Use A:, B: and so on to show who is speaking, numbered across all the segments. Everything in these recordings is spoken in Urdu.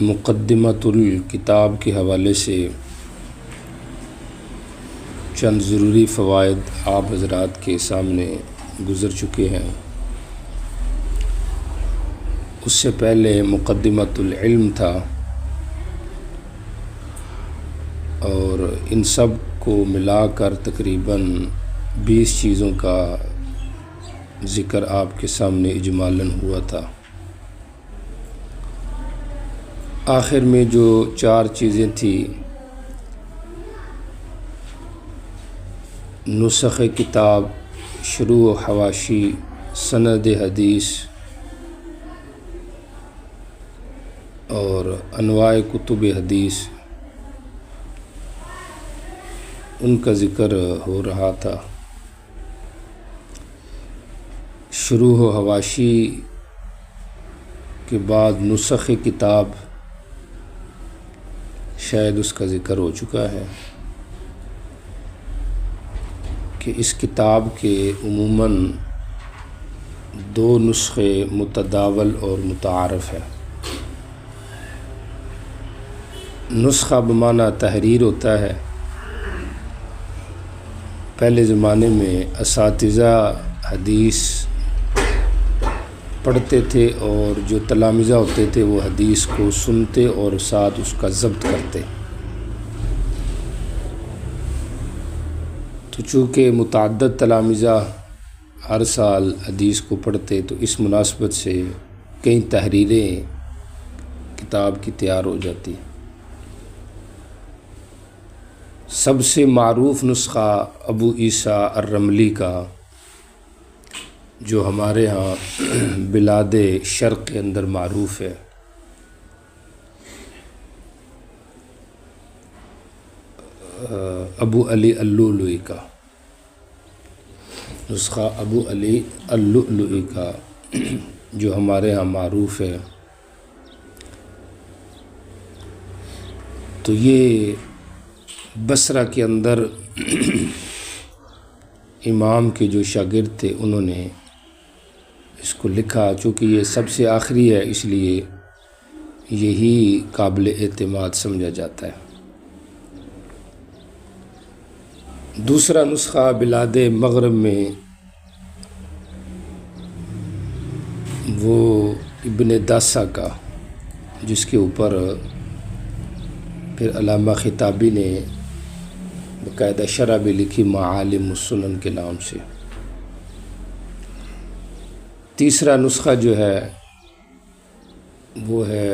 A: مقدمۃ الکتاب کے حوالے سے چند ضروری فوائد آپ حضرات کے سامنے گزر چکے ہیں۔ اس سے پہلے مقدمۃ العلم تھا، اور ان سب کو ملا کر تقریباً 20 چیزوں کا ذکر آپ کے سامنے اجمالاً ہوا تھا۔ آخر میں جو 4 چیزیں تھیں، نسخ کتاب، شروع و حواشی، سند حدیث اور انواع کتب حدیث، ان کا ذکر ہو رہا تھا۔ شروع و حواشی کے بعد نسخ کتاب، شاید اس کا ذکر ہو چکا ہے کہ اس کتاب کے عموماً 2 نسخے متداول اور متعارف ہیں۔ نسخہ بمعنی تحریر ہوتا ہے۔ پہلے زمانے میں اساتذہ حدیث پڑھتے تھے، اور جو تلامذہ ہوتے تھے وہ حدیث کو سنتے اور ساتھ اس کا ضبط کرتے۔ تو چونکہ متعدد تلامذہ ہر سال حدیث کو پڑھتے، تو اس مناسبت سے کئی تحریریں کتاب کی تیار ہو جاتی۔ سب سے معروف نسخہ ابو عیسیٰ الرملی کا، جو ہمارے ہاں بلاد شرق کے اندر معروف ہے، ابو علی اللؤلؤی کا نسخہ، ابو علی اللؤلؤی کا جو ہمارے ہاں معروف ہے۔ تو یہ بصرہ کے اندر امام کے جو شاگرد تھے، انہوں نے اس کو لکھا۔ چونکہ یہ سب سے آخری ہے، اس لیے یہی قابل اعتماد سمجھا جاتا ہے۔ دوسرا نسخہ بلاد مغرب میں وہ ابن داسہ کا، جس کے اوپر پھر علامہ خطابی نے باقاعدہ شرح بھی لکھی، معالم السنن کے نام سے۔ تیسرا نسخہ جو ہے وہ ہے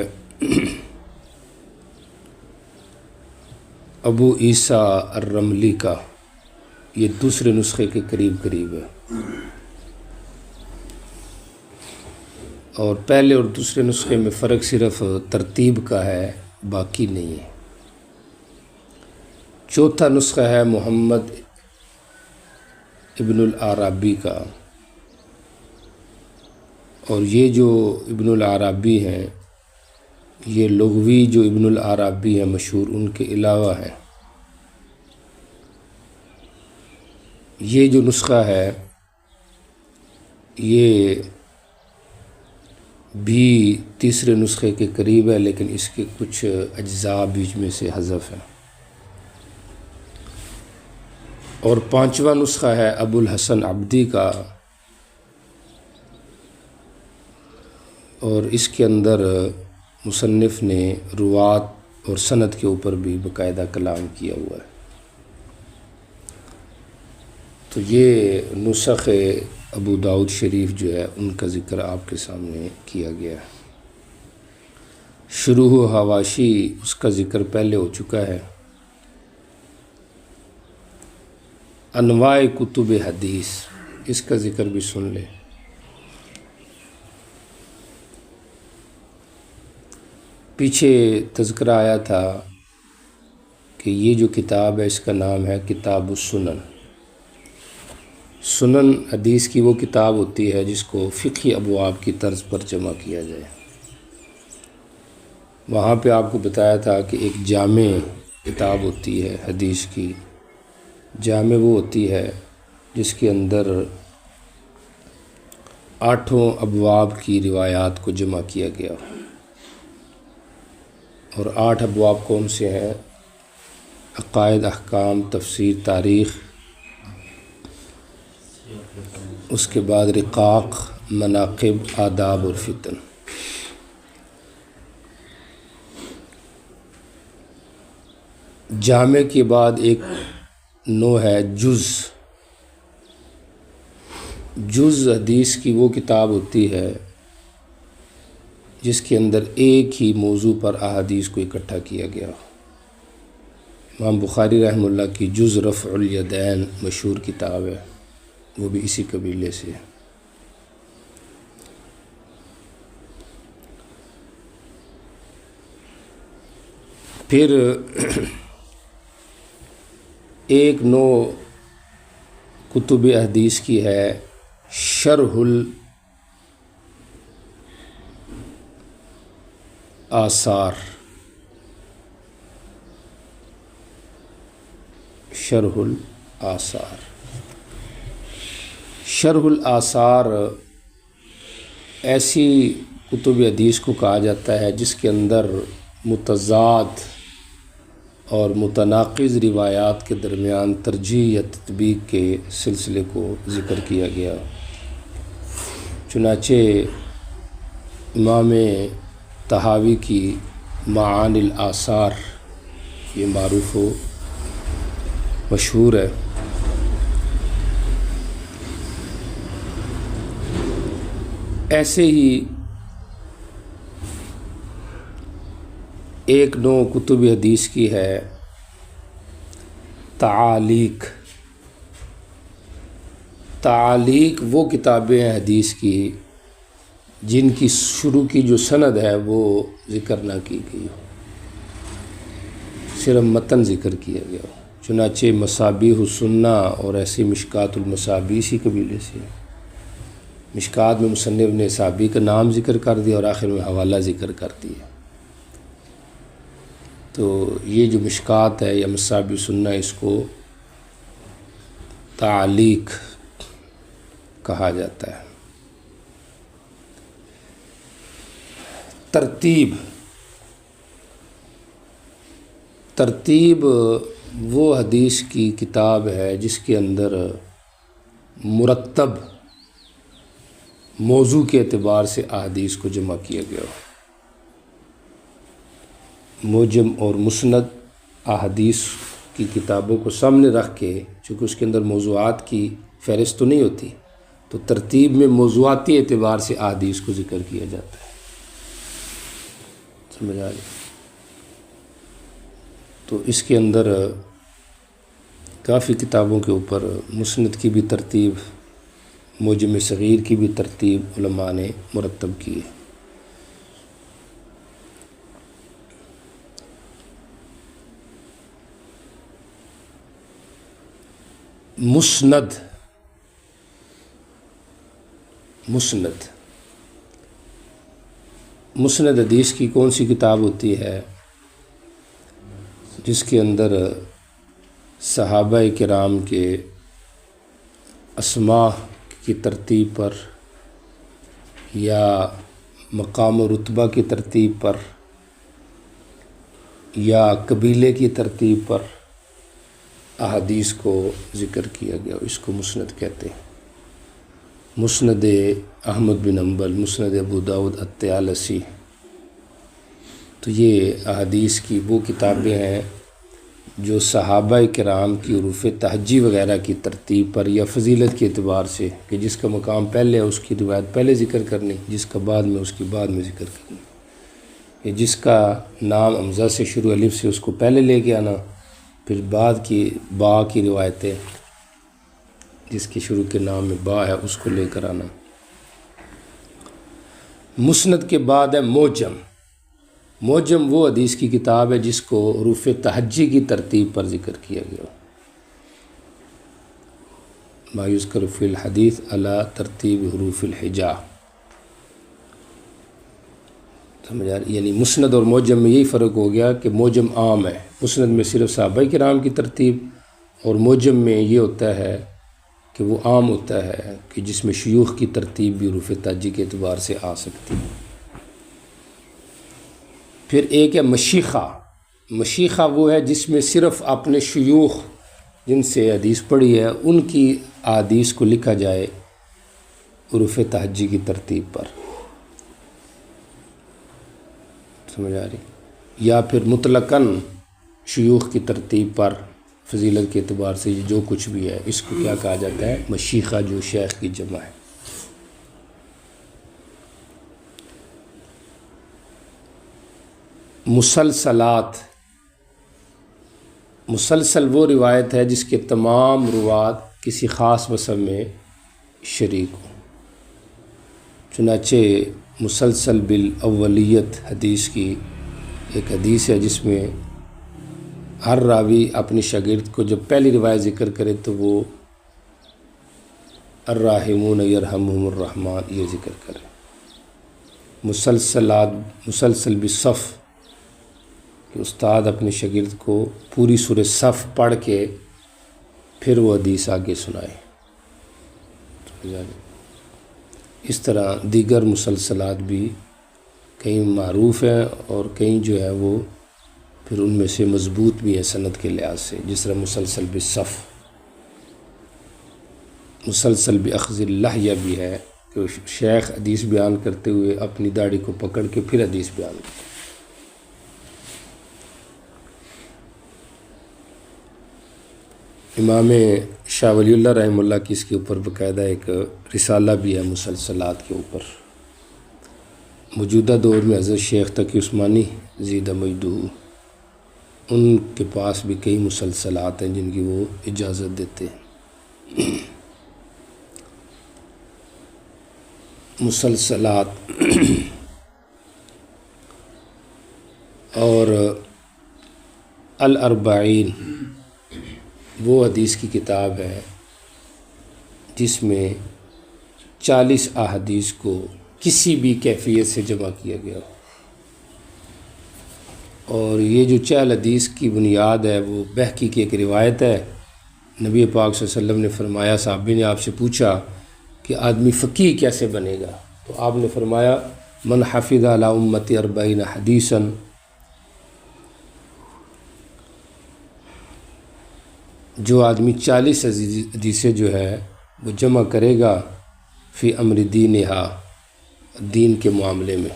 A: ابو عیسیٰ الرملی کا، یہ دوسرے نسخے کے قریب ہے، اور پہلے اور دوسرے نسخے میں فرق صرف ترتیب کا ہے، باقی نہیں ہے۔ چوتھا نسخہ ہے محمد ابن العرابی کا، اور یہ جو ابن العرابی ہیں، یہ لغوی جو ابن العرابی ہیں مشہور، ان کے علاوہ ہیں۔ یہ جو نسخہ ہے یہ بھی تیسرے نسخے کے قریب ہے، لیکن اس کے کچھ اجزاء بیچ میں سے حذف ہیں۔ اور پانچواں نسخہ ہے ابو الحسن عبدی کا، اور اس کے اندر مصنف نے روات اور سند کے اوپر بھی باقاعدہ کلام کیا ہوا ہے۔ تو یہ نسخ ابو داؤد شریف جو ہے، ان کا ذکر آپ کے سامنے کیا گیا ہے۔ شروع و حواشی، اس کا ذکر پہلے ہو چکا ہے۔ انواع کتب حدیث، اس کا ذکر بھی سن لیں۔ پیچھے تذکرہ آیا تھا کہ یہ جو کتاب ہے، اس کا نام ہے کتاب السنن۔ سنن حدیث کی وہ کتاب ہوتی ہے جس کو فقہی ابواب کی طرز پر جمع کیا جائے۔ وہاں پہ آپ کو بتایا تھا کہ ایک جامع کتاب ہوتی ہے حدیث کی۔ جامع وہ ہوتی ہے جس کے اندر 8 ابواب کی روایات کو جمع کیا گیا۔ اور 8 ابواب کون سے ہیں؟ عقائد، احکام، تفسیر، تاریخ، اس کے بعد رقاق، مناقب، آداب اور فتن۔ جامع کے بعد ایک نوع ہے جز۔ جز حدیث کی وہ کتاب ہوتی ہے جس کے اندر ایک ہی موضوع پر احادیث کو اکٹھا کیا گیا ہو۔ امام بخاری رحمہ اللہ کی جز رفع الیدین مشہور کتاب ہے، وہ بھی اسی قبیلے سے ہے۔ پھر ایک نوع کتب حدیث کی ہے شرح الاثار۔ شرح الاثار، شرح الاثار ایسی کتب حدیث کو کہا جاتا ہے جس کے اندر متضاد اور متناقض روایات کے درمیان ترجیح یا تطبیق کے سلسلے کو ذکر کیا گیا۔ چنانچہ امام طحاوی کی معانی الاثار یہ معروف و مشہور ہے۔ ایسے ہی ایک نوع کتب حدیث کی ہے تعالیق۔ تعالیق وہ کتابیں ہیں حدیث کی جن کی شروع کی جو سند ہے وہ ذکر نہ کی گئی ہو، صرف متن ذکر کیا گیا ہو۔ چنانچہ مصابیح السنہ اور ایسی مشکات المصابیح اسی قبیلے سے۔ مشکات میں مصنف نے صحابی کا نام ذکر کر دیا اور آخر میں حوالہ ذکر کر دیا۔ تو یہ جو مشکات ہے یا مصابیح السنہ، اس کو تعلیق کہا جاتا ہے۔ ترتیب، ترتیب وہ حدیث کی کتاب ہے جس کے اندر مرتب موضوع کے اعتبار سے احادیث کو جمع کیا گیا ہو۔ موجم اور مسند احادیث کی کتابوں کو سامنے رکھ کے، چونکہ اس کے اندر موضوعات کی فہرست تو نہیں ہوتی، تو ترتیب میں موضوعاتی اعتبار سے احادیث کو ذکر کیا جاتا ہے۔ سمجھ آ گئی؟ تو اس کے اندر کافی کتابوں کے اوپر مسند کی بھی ترتیب، موجم صغیر کی بھی ترتیب علماء نے مرتب کی ہے۔ مسند، مسند مسند حدیث کی کون سی کتاب ہوتی ہے جس کے اندر صحابہ کرام کے اسماء کی ترتیب پر یا مقام و رتبہ کی ترتیب پر یا قبیلے کی ترتیب پر احادیث کو ذکر کیا گیا، اس کو مسند کہتے ہیں۔ مسند احمد بن حنبل، مسند ابو داؤد الطیالسی، تو یہ احادیث کی وہ کتابیں ہیں جو صحابہ کرام کی حروف تہجی وغیرہ کی ترتیب پر یا فضیلت کے اعتبار سے، کہ جس کا مقام پہلے ہے اس کی روایت پہلے ذکر کرنی، جس کا بعد میں اس کی بعد میں ذکر کرنی، یا جس کا نام حمزہ سے شروع الف سے اس کو پہلے لے کے آنا، پھر بعد کی با کی روایتیں جس کی شروع کے نام میں با ہے اس کو لے کر آنا۔ مسند کے بعد ہے موجم۔ موجم وہ حدیث کی کتاب ہے جس کو حروف تہجی کی ترتیب پر ذکر کیا گیا، ما یذکر فی الحدیث علی ترتیب حروف الہجا۔ سمجھ آ رہی؟ یعنی مسند اور موجم میں یہی فرق ہو گیا کہ موجم عام ہے، مسند میں صرف صحابہ کرام کی ترتیب، اور موجم میں یہ ہوتا ہے کہ وہ عام ہوتا ہے کہ جس میں شیوخ کی ترتیب بھی حروف تہجی کے اعتبار سے آ سکتی ہے۔ پھر ایک ہے مشیخہ. مشیخہ وہ ہے جس میں صرف اپنے شیوخ جن سے حدیث پڑھی ہے ان کی احادیث کو لکھا جائے حروف تہجی کی ترتیب پر. سمجھ آ رہی؟ یا پھر مطلقاً شیوخ کی ترتیب پر فضیلت کے اعتبار سے جو کچھ بھی ہے اس کو کیا کہا جاتا ہے؟ مشیخہ، جو شیخ کی جمع ہے. مسلسلات. مسلسل وہ روایت ہے جس کے تمام روات کسی خاص وصف میں شریک ہوں. چنانچہ مسلسل بالاولیت حدیث کی ایک حدیث ہے جس میں ہر راوی اپنی شاگرد کو جب پہلی روایت ذکر کرے تو وہ الراحمون یرحمہم الرحمن یہ ذکر کرے. مسلسل بالصف کہ استاد اپنے شاگرد کو پوری سورہ صف پڑھ کے پھر وہ حدیث آگے سنائے. اس طرح دیگر مسلسلات بھی کئی معروف ہیں اور کئی جو ہے وہ پھر ان میں سے مضبوط بھی ہیں سند کے لحاظ سے، جس طرح مسلسل بالصف. مسلسل باخذ اللحیہ بھی ہے کہ شیخ حدیث بیان کرتے ہوئے اپنی داڑھی کو پکڑ کے پھر حدیث بیان کرتے. امام شاہ ولی اللہ رحمہ اللہ کی اس کے اوپر باقاعدہ ایک رسالہ بھی ہے مسلسلات کے اوپر. موجودہ دور میں حضرت شیخ تقی عثمانی زیدہ مجدہ ان کے پاس بھی کئی مسلسلات ہیں جن کی وہ اجازت دیتے ہیں. مسلسلات اور الاربعین وہ حدیث کی کتاب ہے جس میں 40 احادیث کو کسی بھی کیفیت سے جمع کیا گیا. اور یہ جو 40 حدیث کی بنیاد ہے وہ بہقی کی ایک روایت ہے. نبی پاک صلی اللہ علیہ وسلم نے فرمایا، صحابی نے آپ سے پوچھا کہ آدمی فقیہ کیسے بنے گا؟ تو آپ نے فرمایا من حفظ علی امتی 40 حدیثا، جو آدمی 40 حدیثیں جو ہے وہ جمع کرے گا فی امر دینہا، دین کے معاملے میں.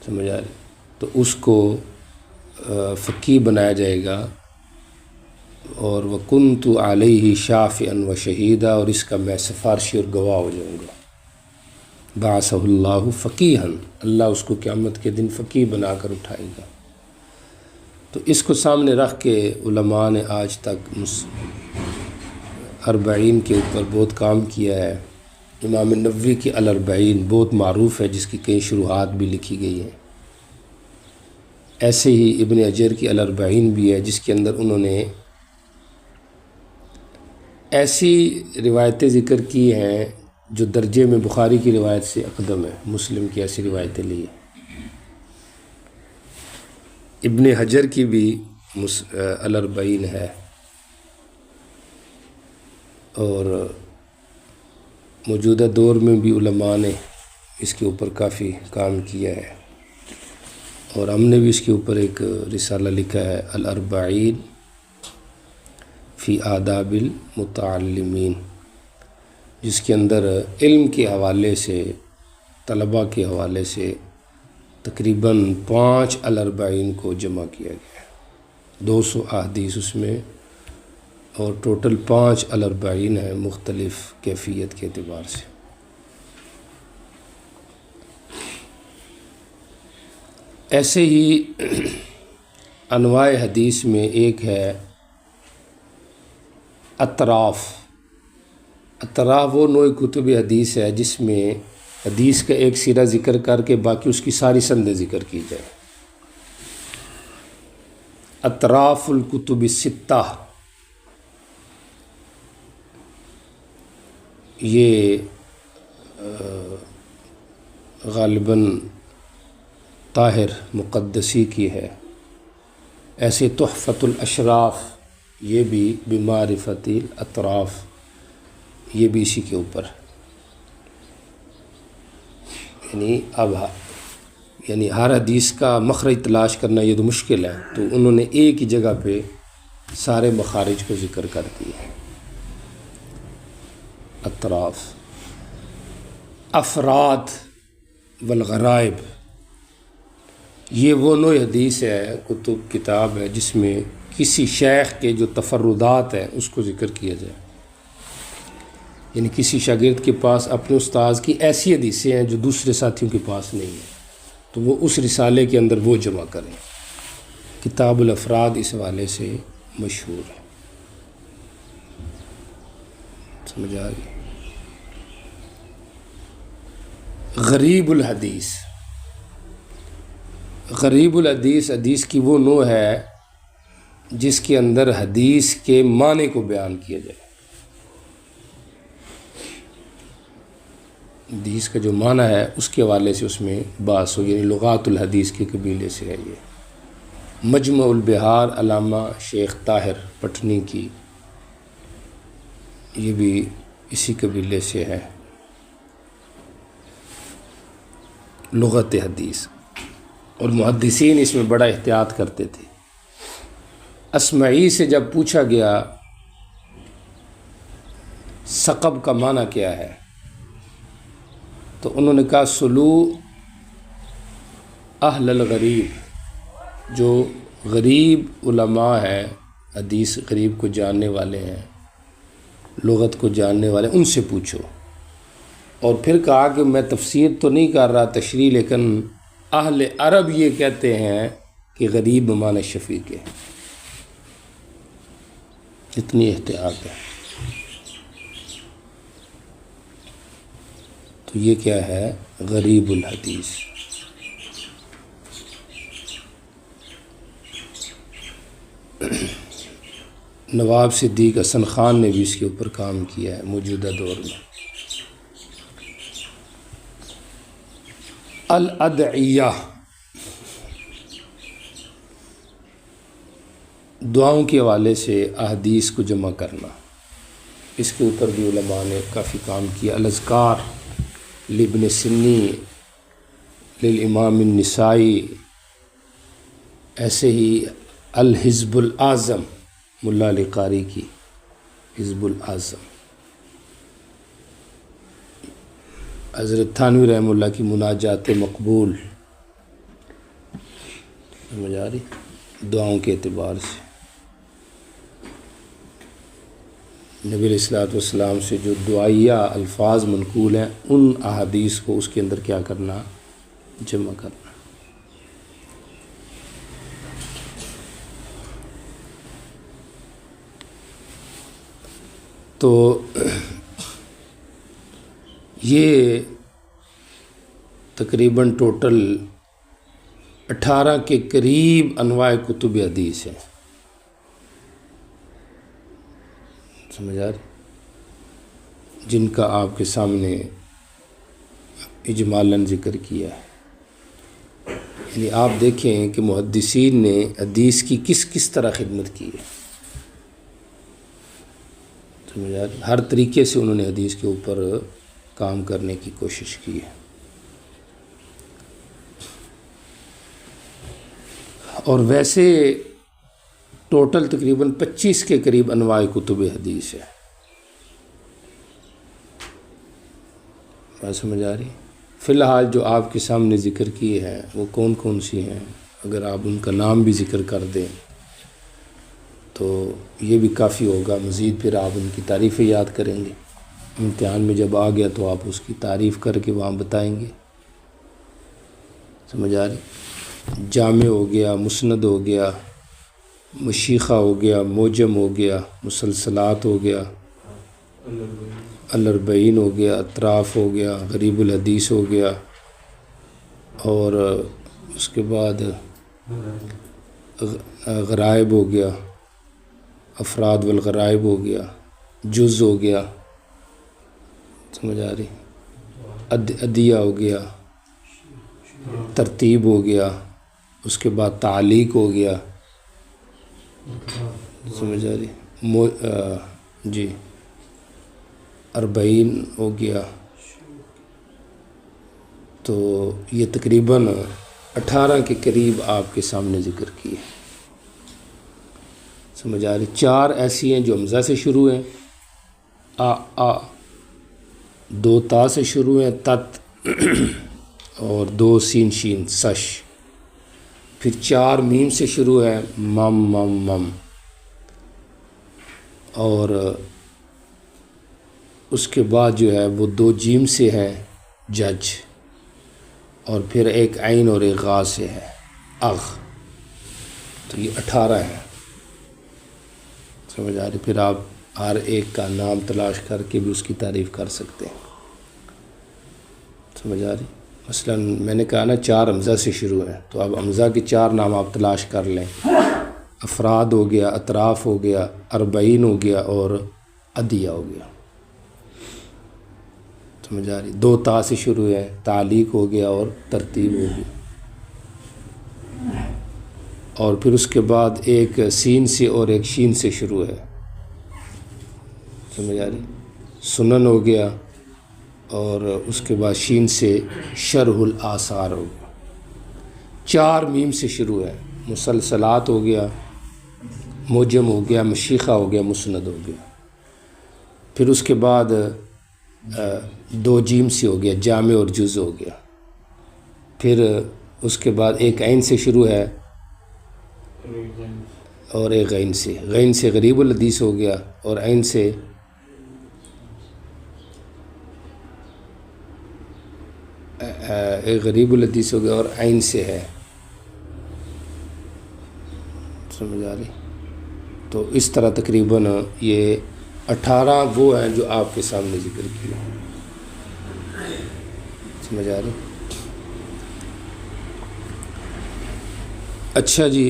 A: سمجھ آ رہی؟ تو اس کو فقیہ بنایا جائے گا. اور وَكُنْتُ عَلَيْهِ شَافِعًا وَشَهِيدًا، اور اس کا میں سفارشی اور گواہ ہو جاؤں گا. بَعَثَهُ اللَّهُ فَقِيهًا، اللہ اس کو قیامت کے دن فقیہ بنا کر اٹھائے گا. تو اس کو سامنے رکھ کے علماء نے آج تک 40 کے اوپر بہت کام کیا ہے. امام نووی کی الاربعین بہت معروف ہے جس کی کئی شروحات بھی لکھی گئی ہیں. ایسے ہی ابن حجر کی الاربعین بھی ہے جس کے اندر انہوں نے ایسی روایتیں ذکر کی ہیں جو درجے میں بخاری کی روایت سے اقدم ہے. مسلم کی ایسی روایتیں لی ہیں. ابن حجر کی بھی الاربعین ہے اور موجودہ دور میں بھی علماء نے اس کے اوپر کافی کام کیا ہے. اور ہم نے بھی اس کے اوپر ایک رسالہ لکھا ہے الاربعین فی آداب المتعلمین، جس کے اندر علم کے حوالے سے، طلباء کے حوالے سے تقریباً 5 الاربعین کو جمع کیا گیا. 200 احادیث اس میں اور ٹوٹل 5 الاربعین ہیں مختلف کیفیت کے اعتبار سے. ایسے ہی انواع حدیث میں ایک ہے اطراف. اطراف وہ نوع کتب حدیث ہے جس میں حدیث کا ایک سرا ذکر کر کے باقی اس کی ساری سندیں ذکر کی جائے. اطراف الکتب الستہ یہ غالباً طاہر مقدسی کی ہے. ایسے تحفۃ الاشراف یہ بھی بمعرفت الاطراف یہ بھی اسی کے اوپر، یعنی اب یعنی ہر حدیث کا مخرج تلاش کرنا یہ تو مشکل ہے، تو انہوں نے ایک ہی جگہ پہ سارے مخارج کو ذکر کر دیا۔ اطراف، افراد والغرائب، یہ وہ نوع حدیث ہے، کتاب ہے جس میں کسی شیخ کے جو تفردات ہیں اس کو ذکر کیا جائے، یعنی کسی شاگرد کے پاس اپنے استاذ کی ایسی حدیثیں ہیں جو دوسرے ساتھیوں کے پاس نہیں ہیں، تو وہ اس رسالے کے اندر وہ جمع کریں۔ کتاب الافراد اس حوالے سے مشہور ہے، سمجھ آ گئی۔ غریب الحدیث، غریب الحدیث حدیث کی وہ نوع ہے جس کے اندر حدیث کے معنی کو بیان کیا جائے، حدیث کا جو معنی ہے اس کے حوالے سے اس میں بحث ہو، یعنی لغات الحدیث کے قبیلے سے ہے یہ۔ مجمع البحار علامہ شیخ طاہر پٹنی کی، یہ بھی اسی قبیلے سے ہے، لغت حدیث۔ اور محدثین اس میں بڑا احتیاط کرتے تھے۔ اسمعی سے جب پوچھا گیا ثقب کا معنی کیا ہے، تو انہوں نے کہا سلو اہل الغریب، جو غریب علماء ہیں، حدیث غریب کو جاننے والے ہیں، لغت کو جاننے والے، ان سے پوچھو۔ اور پھر کہا کہ میں تفسیر تو نہیں کر رہا، تشریح، لیکن اہل عرب یہ کہتے ہیں کہ غریب بمعنی شفیق ہے۔ اتنی احتیاط ہے۔ تو یہ کیا ہے؟ غریب الحدیث۔ نواب صدیق حسن خان نے بھی اس کے اوپر کام کیا ہے موجودہ دور میں۔ الادعیہ، دعاؤں کے حوالے سے احادیث کو جمع کرنا، اس کے اوپر بھی علماء نے کافی کام کیا۔ الاذکار لابن سنی، للامام النسائی، ایسے ہی الحزب الاعظم، ملا علی قاری کی حزب الاعظم، حضرت تھانوی رحمہ اللہ کی مناجات مقبول، سمجھ آ رہی؟ دعاؤں کے اعتبار سے نبی علیہ الصلوۃ والسلام سے جو دعائیہ الفاظ منقول ہیں، ان احادیث کو اس کے اندر کیا کرنا؟ جمع کرنا۔ تو یہ تقریباً ٹوٹل 18 کے قریب انواع کتب حدیث ہیں، سمجھ آ رہی، جن کا آپ کے سامنے اجمالاً ذکر کیا ہے۔ یعنی آپ دیکھیں کہ محدثین نے حدیث کی کس کس طرح خدمت کی ہے، سمجھ آ رہی، ہر طریقے سے انہوں نے حدیث کے اوپر کام کرنے کی کوشش کی ہے۔ اور ویسے ٹوٹل تقریباً 25 کے قریب انواع کتب حدیث ہے، بات سمجھ آ رہی۔ فی الحال جو آپ کے سامنے ذکر کیے ہیں وہ کون کون سی ہیں، اگر آپ ان کا نام بھی ذکر کر دیں تو یہ بھی کافی ہوگا، مزید پھر آپ ان کی تعریفیں یاد کریں گے، امتحان میں جب آ گیا تو آپ اس کی تعریف کر کے وہاں بتائیں گے، سمجھ آ رہی۔ جامع ہو گیا، مسند ہو گیا، مشیخہ ہو گیا، موجم ہو گیا، مسلسلات ہو گیا، الاربعین ہو گیا، اطراف ہو گیا، غریب الحدیث ہو گیا، اور اس کے بعد غرائب ہو گیا، افراد والغرائب ہو گیا، جز ہو گیا، سمجھ آ رہی، عدیہ ہو گیا، ترتیب ہو گیا، اس کے بعد تعلیق ہو گیا، سمجھ آ رہی، جی، اربعین ہو گیا۔ تو یہ تقریباً 18 کے قریب آپ کے سامنے ذکر کی ہے. سمجھ آ رہی؟ 4 ایسی ہیں جو حمزہ سے شروع ہیں، آ 2 تا سے شروع ہیں، تت، اور 2 سین شین سش. پھر 4 میم سے شروع ہے، مم مم مم. اور اس کے بعد جو ہے وہ 2 جیم سے ہے، جج. اور پھر ایک عین اور ایک غا سے ہے، اغ. تو یہ 18 ہیں. سمجھ آ رہی؟ پھر آپ ہر ایک کا نام تلاش کر کے بھی اس کی تعریف کر سکتے ہیں. سمجھ آ رہی؟ مثلا میں نے کہا نا 4 حمزہ سے شروع ہیں، تو اب حمزہ کے 4 نام آپ تلاش کر لیں. افراد ہو گیا، اطراف ہو گیا، اربعین ہو گیا، اور عدیہ ہو گیا. سمجھ آ رہی؟ 2 تا سے شروع ہے، تعلیق ہو گیا اور ترتیب ہو گئی. اور پھر اس کے بعد ایک سین سے اور ایک شین سے شروع ہے. سمجھ آ رہی؟ سنن ہو گیا، اور اس کے بعد شین سے شرح الآثار ہو گیا. 4 میم سے شروع ہے، مسلسلات ہو گیا، موجم ہو گیا، مشیخہ ہو گیا، مسند ہو گیا. پھر اس کے بعد 2 جیم سے ہو گیا، جامع اور جز ہو گیا. پھر اس کے بعد ایک عین سے شروع ہے اور ایک غین سے. غین سے غریب الحدیث ہو گیا، اور عین سے ایک غریب الحدیث ہو گیا، اور عین سے ہے. سمجھ آ رہی؟ تو اس طرح تقریباً یہ 18 وہ ہیں جو آپ کے سامنے ذکر کیا. سمجھ آ رہی؟ اچھا جی،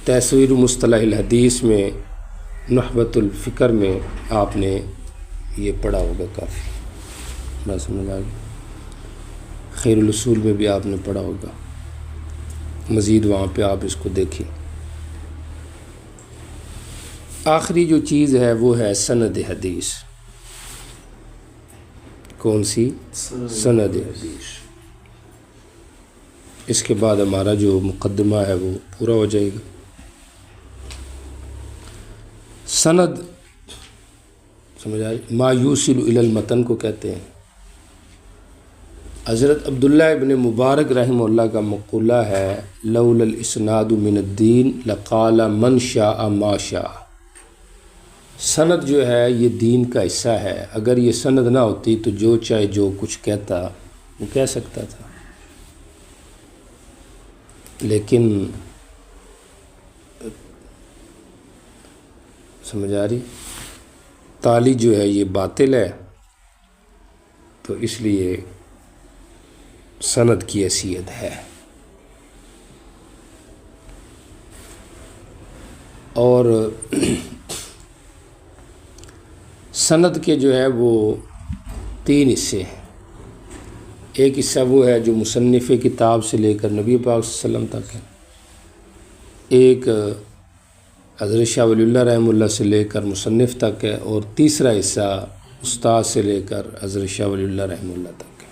A: تصویر مصطلح الحدیث میں نخبۃ الفکر میں آپ نے یہ پڑھا ہوگا کافی. بس سمجھ آ گئی. خیر الاصول میں بھی آپ نے پڑھا ہوگا. مزید وہاں پہ آپ اس کو دیکھیں. آخری جو چیز ہے وہ ہے سند حدیث. کون سی؟ سند حدیث. اس کے بعد ہمارا جو مقدمہ ہے وہ پورا ہو جائے گا. سند سمجھ آئی؟ ما یوصل الی المتن کو کہتے ہیں. حضرت عبداللہ ابن مبارک رحمہ اللہ کا مقولہ ہے، لولا الاسناد من الدین لقال من شاء ما شاء. سند جو ہے یہ دین کا حصہ ہے. اگر یہ سند نہ ہوتی تو جو چاہے جو کچھ کہتا وہ کہہ سکتا تھا. لیکن سمجھ آ رہی؟ تالی جو ہے یہ باطل ہے، تو اس لیے سند کی حیثیت ہے. اور سند کے جو ہے وہ 3 حصے ہیں. ایک حصہ وہ ہے جو مصنف کتاب سے لے کر نبی پاک صلی اللہ علیہ وسلم تک ہے. ایک حضرت شاہ ولی اللہ رحمہ اللہ سے لے کر مصنف تک ہے. اور تیسرا حصہ استاد سے لے کر حضرت شاہ ولی اللہ رحمہ اللہ تک ہے.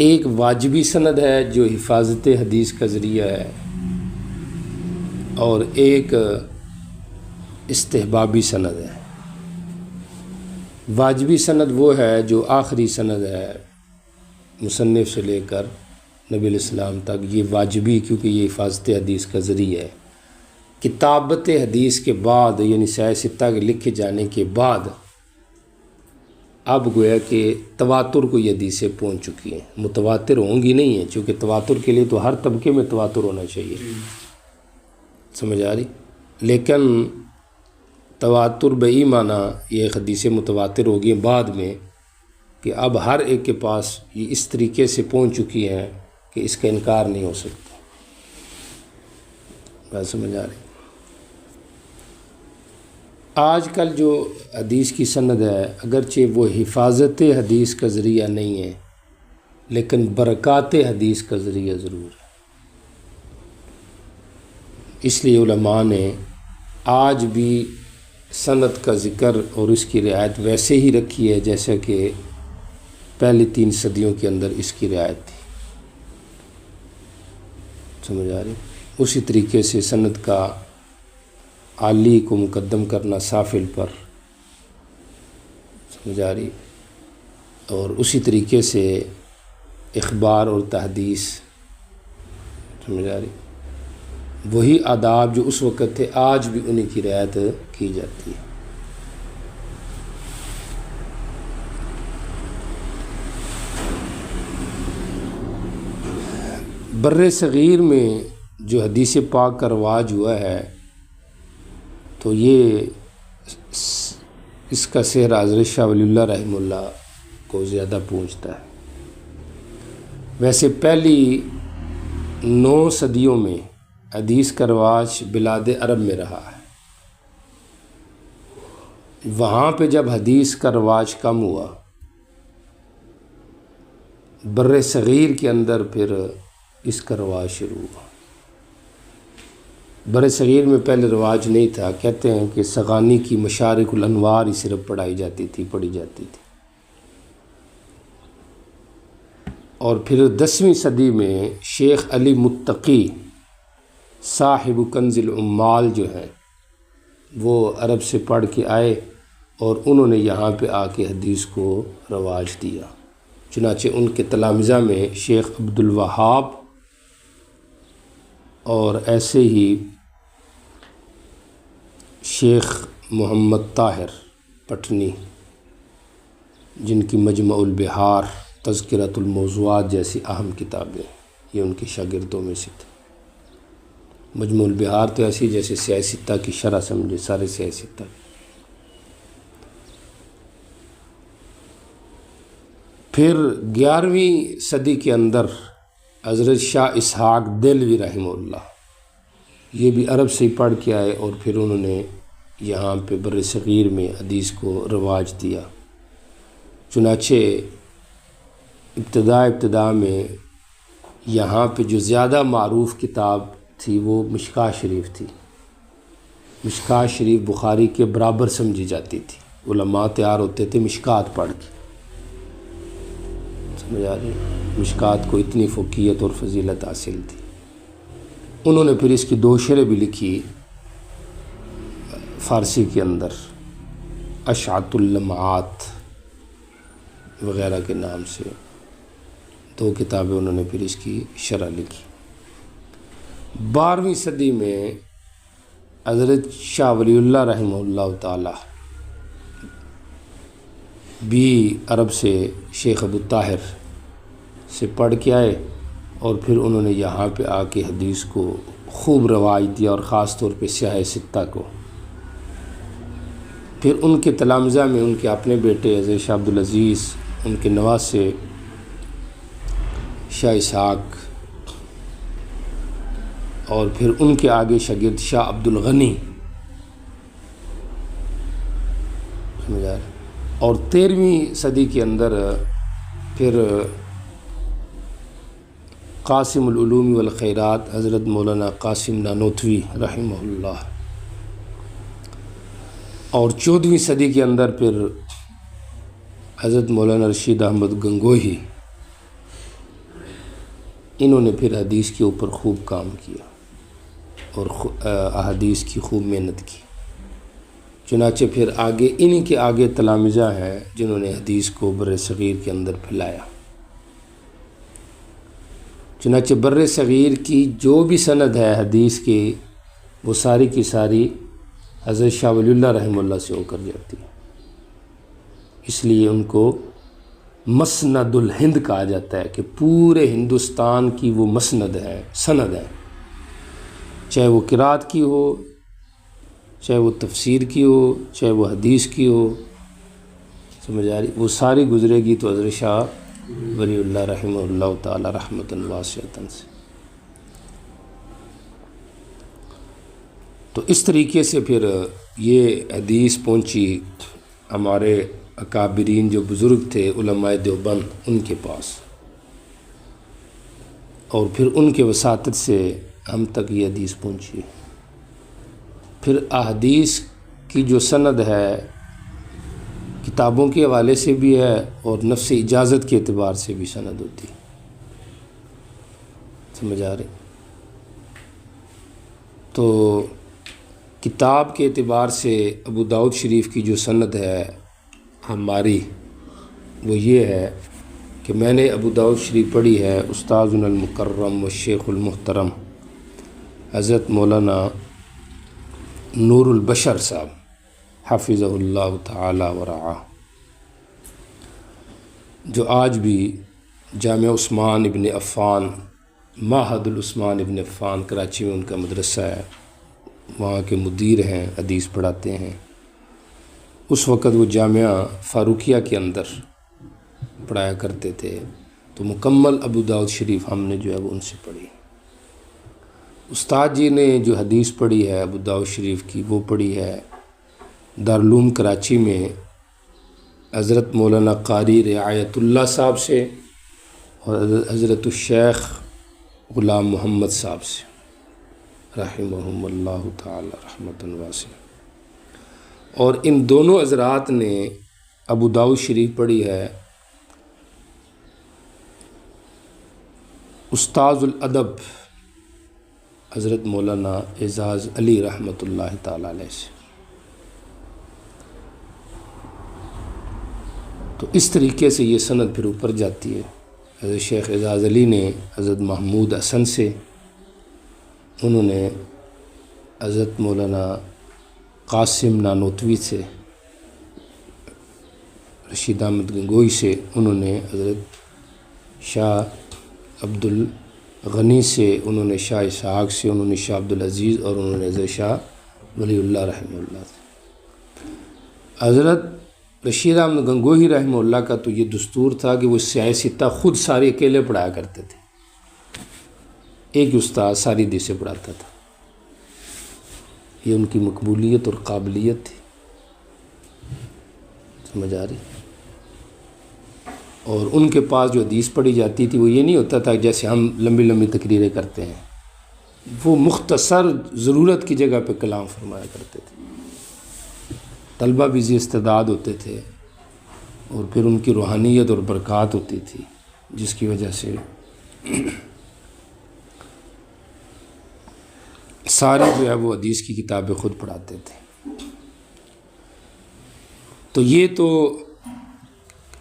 A: ایک واجبی سند ہے جو حفاظت حدیث کا ذریعہ ہے، اور ایک استحبابی سند ہے. واجبی سند وہ ہے جو آخری سند ہے مصنف سے لے کر نبی علیہ السلام تک. یہ واجبی کیونکہ یہ حفاظت حدیث کا ذریعہ ہے. کتابت حدیث کے بعد یعنی سیاہ ستہ کے لکھے جانے کے بعد اب گویا کہ تواتر کو یہ حدیثیں پہنچ چکی ہیں. متواتر ہوں گی نہیں ہیں، چونکہ تواتر کے لیے تو ہر طبقے میں تواتر ہونا چاہیے. سمجھ آ رہی؟ لیکن تواتر بئی معنی یہ حدیثیں متواتر ہو گئی بعد میں، کہ اب ہر ایک کے پاس یہ اس طریقے سے پہنچ چکی ہیں کہ اس کا انکار نہیں ہو سکتا. بات سمجھ آ رہی؟ آج کل جو حدیث کی سند ہے اگرچہ وہ حفاظت حدیث کا ذریعہ نہیں ہے، لیکن برکات حدیث کا ذریعہ ضرور ہے. اس لیے علماء نے آج بھی سند کا ذکر اور اس کی رعایت ویسے ہی رکھی ہے جیسا کہ پہلی 3 صدیوں کے اندر اس کی رعایت تھی، سمجھ آ رہی؟ اسی طریقے سے سند کا عالی کو مقدم کرنا سافل پر، سمجھ آ رہی؟ اور اسی طریقے سے اخبار اور تحدیث، سمجھ آ رہی؟ وہی آداب جو اس وقت تھے آج بھی انہیں کی رعایت کی جاتی ہے۔ بر صغیر میں جو حدیث پاک کا رواج ہوا ہے تو یہ اس کا سحر حضرت شاہ ولی اللہ رحمہ اللہ کو زیادہ پہنچتا ہے۔ ویسے پہلی 9 صدیوں میں حدیث کا رواج بلاد عرب میں رہا ہے، وہاں پہ جب حدیث کا رواج کم ہوا، بر صغیر کے اندر پھر اس کا رواج شروع ہوا۔ بر صغیر میں پہلے رواج نہیں تھا، کہتے ہیں کہ سغانی کی مشارق الانوار ہی صرف پڑھی جاتی تھی۔ اور پھر 10ویں صدی میں شیخ علی متقی صاحب کنز العمال جو ہیں وہ عرب سے پڑھ کے آئے اور انہوں نے یہاں پہ آ کے حدیث کو رواج دیا۔ چنانچہ ان کے تلامذہ میں شیخ عبد الوہاب اور ایسے ہی شیخ محمد طاہر پٹنی، جن کی مجمع البحار، تذکرۃ الموضوعات جیسی اہم کتابیں یہ ان کے شاگردوں میں سے تھے۔ مجمع البحار تو ایسی جیسے سیاستہ کی شرح سمجھے، سارے سیاستہ۔ پھر 11ویں صدی کے اندر حضرت شاہ اسحاق دہلوی رحمہ اللہ یہ بھی عرب سے ہی پڑھ کے آئے اور پھر انہوں نے یہاں پہ بر صغیر میں حدیث کو رواج دیا۔ چنانچہ ابتدا میں یہاں پہ جو زیادہ معروف کتاب تھی وہ مشکاہ شریف تھی۔ مشکاہ شریف بخاری کے برابر سمجھی جاتی تھی، علماء تیار ہوتے تھے مشکات پڑھ کے، سمجھ آ رہی؟ مشکات کو اتنی فقیہت اور فضیلت حاصل تھی۔ انہوں نے پھر اس کی 2 شرح بھی لکھی فارسی کے اندر، اشعۃ اللمعات وغیرہ کے نام سے 2 کتابیں انہوں نے پھر اس کی شرح لکھی۔ 12ویں صدی میں حضرت شاہ ولی اللہ رحمہ اللہ تعالی بھی عرب سے شیخ ابو طاہر سے پڑھ کے آئے اور پھر انہوں نے یہاں پہ آ کے حدیث کو خوب رواج دیا، اور خاص طور پہ سیاہ ستہ کو۔ پھر ان کے تلامذہ میں ان کے اپنے بیٹے حضرت شاہ عبدالعزیز، ان کے نواسے شاہ اسحاق، اور پھر ان کے آگے شاگرد شاہ عبد الغنی، اور 13ویں صدی کے اندر پھر قاسم العلوم والخیرات حضرت مولانا قاسم نانوتوی رحمہ اللہ، اور 14ویں صدی کے اندر پھر حضرت مولانا رشید احمد گنگوہی، انہوں نے پھر حدیث کے اوپر خوب کام کیا اور احادیث کی خوب محنت کی۔ چنانچہ پھر آگے انہی کے آگے تلامذہ ہیں جنہوں نے حدیث کو بر صغیر کے اندر پھیلایا۔ چنانچہ بر صغیر کی جو بھی سند ہے حدیث کی وہ ساری کی ساری حضرت شاہ ولی اللہ رحمہ اللہ سے ہو کر جاتی ہے، اس لیے ان کو مسند الہند کہا جاتا ہے کہ پورے ہندوستان کی وہ مسند ہے، سند ہے، چاہے وہ قرات کی ہو، چاہے وہ تفسیر کی ہو، چاہے وہ حدیث کی ہو، سمجھ آ رہی؟ وہ ساری گزرے گی تو حضرت شاہ ولی اللہ رحمہ اللہ تعالی رحمۃ واسعۃ سے۔ تو اس طریقے سے پھر یہ حدیث پہنچی ہمارے اکابرین جو بزرگ تھے علماء دیوبند ان کے پاس، اور پھر ان کے وساطت سے ہم تک یہ حدیث پہنچی۔ پھر احادیث کی جو سند ہے کتابوں کے حوالے سے بھی ہے اور نفس اجازت کے اعتبار سے بھی سند ہوتی ہے۔ سمجھ آ رہی؟ تو کتاب کے اعتبار سے ابو داؤد شریف کی جو سند ہے ہماری، وہ یہ ہے کہ میں نے ابو داؤد شریف پڑھی ہے استاذنا المکرم و شیخ المحترم حضرت مولانا نور البشر صاحب حفظہ اللہ تعالی ورعاہ، جو آج بھی جامعہ عثمان ابن عفان، معہد العثمان ابن عفان کراچی میں ان کا مدرسہ ہے، وہاں کے مدیر ہیں، حدیث پڑھاتے ہیں۔ اس وقت وہ جامعہ فاروقیہ کے اندر پڑھایا کرتے تھے، تو مکمل ابو داؤد شریف ہم نے جو ہے وہ ان سے پڑھی۔ استاد جی نے جو حدیث پڑھی ہے ابو داؤد شریف کی، وہ پڑھی ہے دارالعلوم کراچی میں حضرت مولانا قاری رعایت اللہ صاحب سے اور حضرت الشیخ غلام محمد صاحب سے رحمہم اللہ تعالی رحمۃ واسعہ۔ اور ان دونوں حضرات نے ابو داؤد شریف پڑھی ہے استاذ الادب حضرت مولانا اعزاز علی رحمۃ اللہ تعالی علیہ سے۔ تو اس طریقے سے یہ سند پھر اوپر جاتی ہے۔ حضرت شیخ اعزاز علی نے حضرت محمود حسن سے، انہوں نے حضرت مولانا قاسم نانوتوی سے، رشید احمد گنگوئی سے، انہوں نے حضرت شاہ عبد الغنی سے، انہوں نے شاہ اسحاق سے، انہوں نے شاہ عبدالعزیز، اور انہوں نے حضرت شاہ ولی اللہ رحمہ اللہ سے۔ حضرت رشید احمد گنگوہی رحمہ اللہ کا تو یہ دستور تھا کہ وہ سیاہ ستہ خود سارے اکیلے پڑھایا کرتے تھے، ایک استاد ساری حدیثیں پڑھاتا تھا۔ یہ ان کی مقبولیت اور قابلیت تھی، سمجھ آ رہی؟ اور ان کے پاس جو حدیث پڑھی جاتی تھی وہ یہ نہیں ہوتا تھا جیسے ہم لمبی لمبی تقریریں کرتے ہیں، وہ مختصر ضرورت کی جگہ پہ کلام فرمایا کرتے تھے۔ طلبہ بھی ذی استعداد ہوتے تھے، اور پھر ان کی روحانیت اور برکات ہوتی تھی، جس کی وجہ سے سارے جو ہے وہ حدیث کی کتابیں خود پڑھاتے تھے۔ تو یہ تو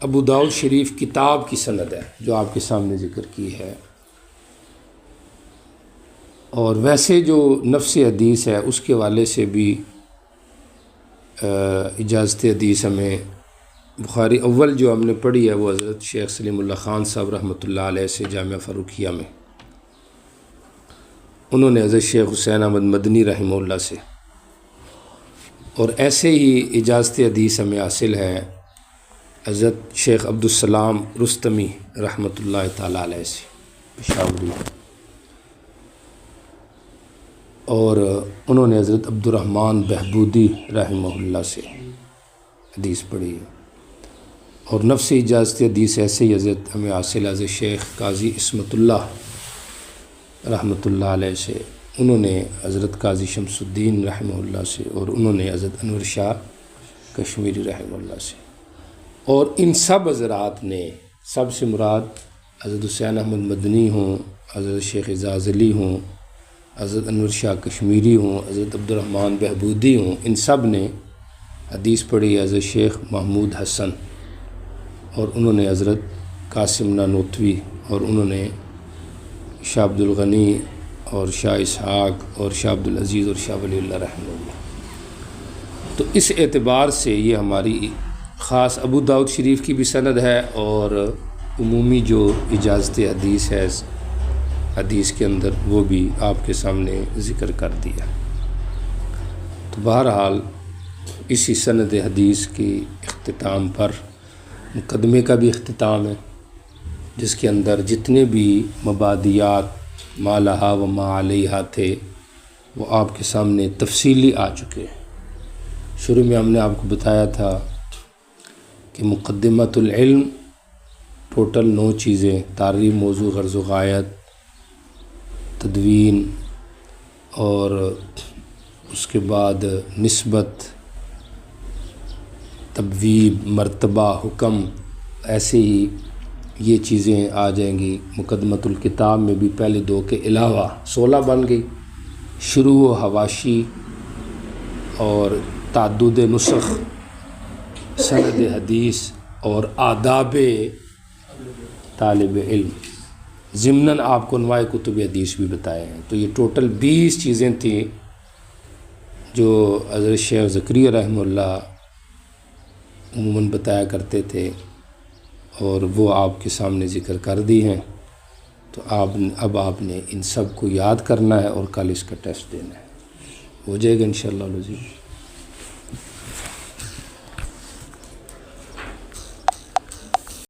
A: ابو داؤد شریف کتاب کی سند ہے جو آپ کے سامنے ذکر کی ہے، اور ویسے جو نفس حدیث ہے اس کے حوالے سے بھی اجازت حدیث ہمیں بخاری اول جو ہم نے پڑھی ہے وہ حضرت شیخ سلیم اللہ خان صاحب رحمۃ اللہ علیہ سے جامعہ فاروقیہ میں، انہوں نے حضرت شیخ حسین احمد مدنی رحمہ اللہ سے، اور ایسے ہی اجازت حدیث ہمیں حاصل ہے حضرت شیخ عبدالسلام رستمی رحمۃ اللہ تعالی علیہ سے پشاوری، اور انہوں نے حضرت عبدالرحمن بہبودی رحمہ اللہ سے حدیث پڑھی، اور نفس اجازت حدیث ایسے ہی حضرت ہمیں حاصل حضرت شیخ قاضی عصمت اللہ رحمۃ اللہ علیہ سے، انہوں نے حضرت قاضی شمس الدین رحمہ اللہ سے، اور انہوں نے حضرت انور شاہ کشمیری رحمہ اللہ سے۔ اور ان سب حضرات نے، سب سے مراد حضرت حسین احمد مدنی ہوں، حضرت شیخ اعزاز علی ہوں، حضرت انور شاہ کشمیری ہوں، حضرت عبدالرحمن بہبودی ہوں، ان سب نے حدیث پڑھی حضرت شیخ محمود حسن، اور انہوں نے حضرت قاسم نانوتوی، اور انہوں نے شاہ عبد الغنی اور شاہ اسحاق اور شاہ عبدالعزیز اور شاہ ولی اللہ رحمہ اللہ۔ تو اس اعتبار سے یہ ہماری خاص ابو داؤد شریف کی بھی سند ہے، اور عمومی جو اجازت حدیث ہے حدیث کے اندر وہ بھی آپ کے سامنے ذکر کر دیا۔ تو بہرحال اسی سند حدیث کی اختتام پر مقدمے کا بھی اختتام ہے، جس کے اندر جتنے بھی مبادیات ما لہا و ما علیہا تھے وہ آپ کے سامنے تفصیلی آ چکے ہیں۔ شروع میں ہم نے آپ کو بتایا تھا کہ مقدمۃ العلم ٹوٹل 9 چیزیں، تعریف، موضوع، غرض و غایت، تدوین، اور اس کے بعد نسبت، تبویب، مرتبہ، حکم، ایسے ہی یہ چیزیں آ جائیں گی۔ مقدمۃ الکتاب میں بھی پہلے 2 کے علاوہ 16 بن گئی۔ شروع و حواشی اور تعدد نسخ، سند حدیث اور آداب طالب علم، ضمناً آپ کو انواع کتب حدیث بھی بتائے ہیں۔ تو یہ ٹوٹل 20 چیزیں تھیں جو حضرت شیخ زکریا رحمہ اللہ عموماً بتایا کرتے تھے، اور وہ آپ کے سامنے ذکر کر دی ہیں۔ تو اب آپ نے ان سب کو یاد کرنا ہے اور کل اس کا ٹیسٹ دینا ہے، ہو جائے گا انشاءاللہ العزیز۔